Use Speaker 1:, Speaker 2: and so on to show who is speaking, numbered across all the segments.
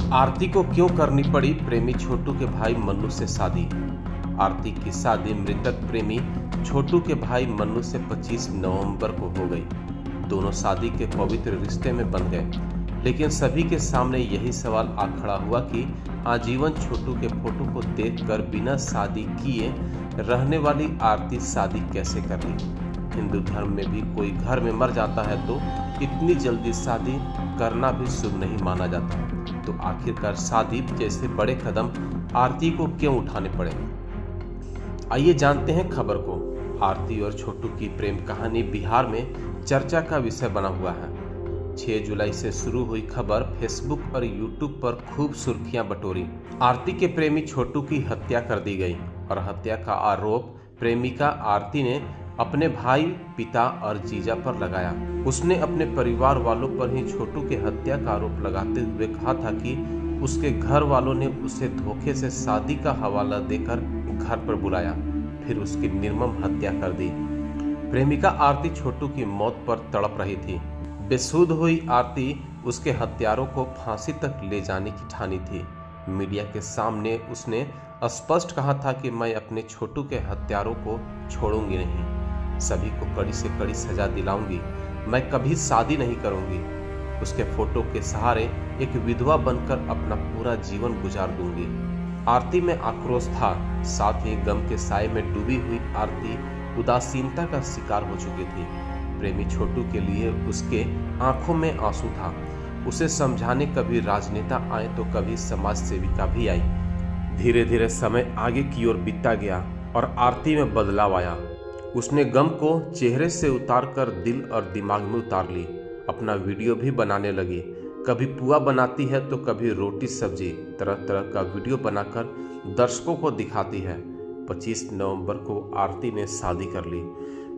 Speaker 1: आरती को क्यों करनी पड़ी प्रेमी छोटू के भाई मन्नू से शादी। आरती की शादी मृतक प्रेमी छोटू के भाई मन्नू से 25 नवंबर को हो गई। दोनों शादी के पवित्र रिश्ते में बंध गए, लेकिन सभी के सामने यही सवाल आ खड़ा हुआ कि आजीवन छोटू के फोटो को देखकर बिना शादी किए रहने वाली आरती शादी कैसे कर ली। हिंदू धर्म में भी कोई घर में मर जाता है तो इतनी जल्दी शादी करना भी शुभ नहीं माना जाता। तो आखिरकार शादी जैसे बड़े कदम आरती को क्यों उठाने पड़े, आइए जानते हैं खबर को। आरती और छोटू की प्रेम कहानी बिहार में चर्चा का विषय बना हुआ है। 6 जुलाई से शुरू हुई खबर फेसबुक और यूट्यूब पर खूब सुर्खियां बटोरी। आरती के प्रेमी छोटू की हत्या कर दी गई और हत्या का आरोप प्रेमिका आरती ने अपने भाई, पिता और जीजा पर लगाया। उसने अपने परिवार वालों पर ही छोटू के हत्या का आरोप लगाते हुए कहा था कि उसके घर वालों ने उसे धोखे से शादी का हवाला देकर घर पर बुलाया, फिर उसकी निर्मम हत्या कर दी। प्रेमिका आरती छोटू की मौत पर तड़प रही थी। बेसुध हुई आरती उसके हत्यारों को फांसी तक ले जाने की ठानी थी। मीडिया के सामने उसने स्पष्ट कहा था कि मैं अपने छोटू के हत्यारों को छोड़ूंगी नहीं, सभी को कड़ी से कड़ी सजा दिलाऊंगी, मैं कभी शादी नहीं करूंगी, उसके फोटो के सहारे एक विधवा बनकर अपना पूरा जीवन गुजार दूंगी। आरती में आक्रोश था, साथ ही गम के साए में डूबी हुई आरती उदासीनता का शिकार हो चुकी थी। प्रेमी छोटू के लिए उसके आंखों में आंसू था। उसे समझाने कभी राजनेता आए तो कभी समाज सेविका भी आई। धीरे धीरे समय आगे की ओर बीतता गया और आरती में बदलाव आया। उसने गम को चेहरे से उतारकर दिल और दिमाग में उतार ली। अपना वीडियो भी बनाने लगी। कभी पुआ बनाती है तो कभी रोटी सब्जी, तरह तरह का वीडियो बनाकर दर्शकों को दिखाती है। 25 नवंबर को आरती ने शादी कर ली।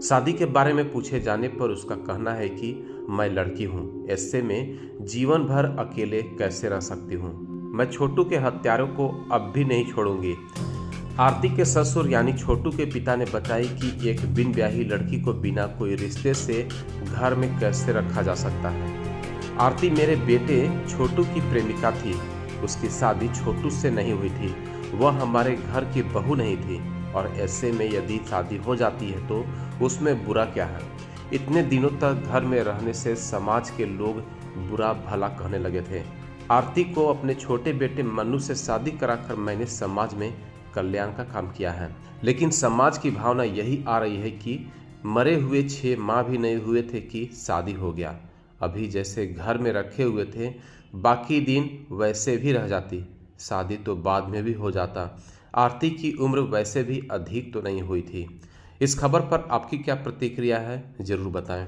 Speaker 1: शादी के बारे में पूछे जाने पर उसका कहना है कि मैं लड़की हूँ, ऐसे में जीवन भर अकेले कैसे रह सकती हूँ, मैं छोटू के हत्यारों को अब भी नहीं छोड़ूंगी। आरती के ससुर यानी छोटू के पिता ने बताई कि एक बिन ब्याही लड़की को बिना कोई रिश्ते से घर में कैसे रखा जा सकता है। आरती मेरे बेटे छोटू की प्रेमिका थी, उसकी शादी छोटू से नहीं हुई थी, वह हमारे घर की बहू नहीं थी, और ऐसे में यदि शादी हो जाती है तो उसमें बुरा क्या है। इतने दिनों तक घर में रहने से समाज के लोग बुरा भला कहने लगे थे। आरती को अपने छोटे बेटे मन्नू से शादी कराकर मैंने समाज में कल्याण का काम किया है, लेकिन समाज की भावना यही आ रही है कि मरे हुए 6 माह भी नहीं हुए थे कि शादी हो गया। अभी जैसे घर में रखे हुए थे, बाकी दिन वैसे भी रह जाती, शादी तो बाद में भी हो जाता। आरती की उम्र वैसे भी अधिक तो नहीं हुई थी। इस खबर पर आपकी क्या प्रतिक्रिया है, जरूर बताएं।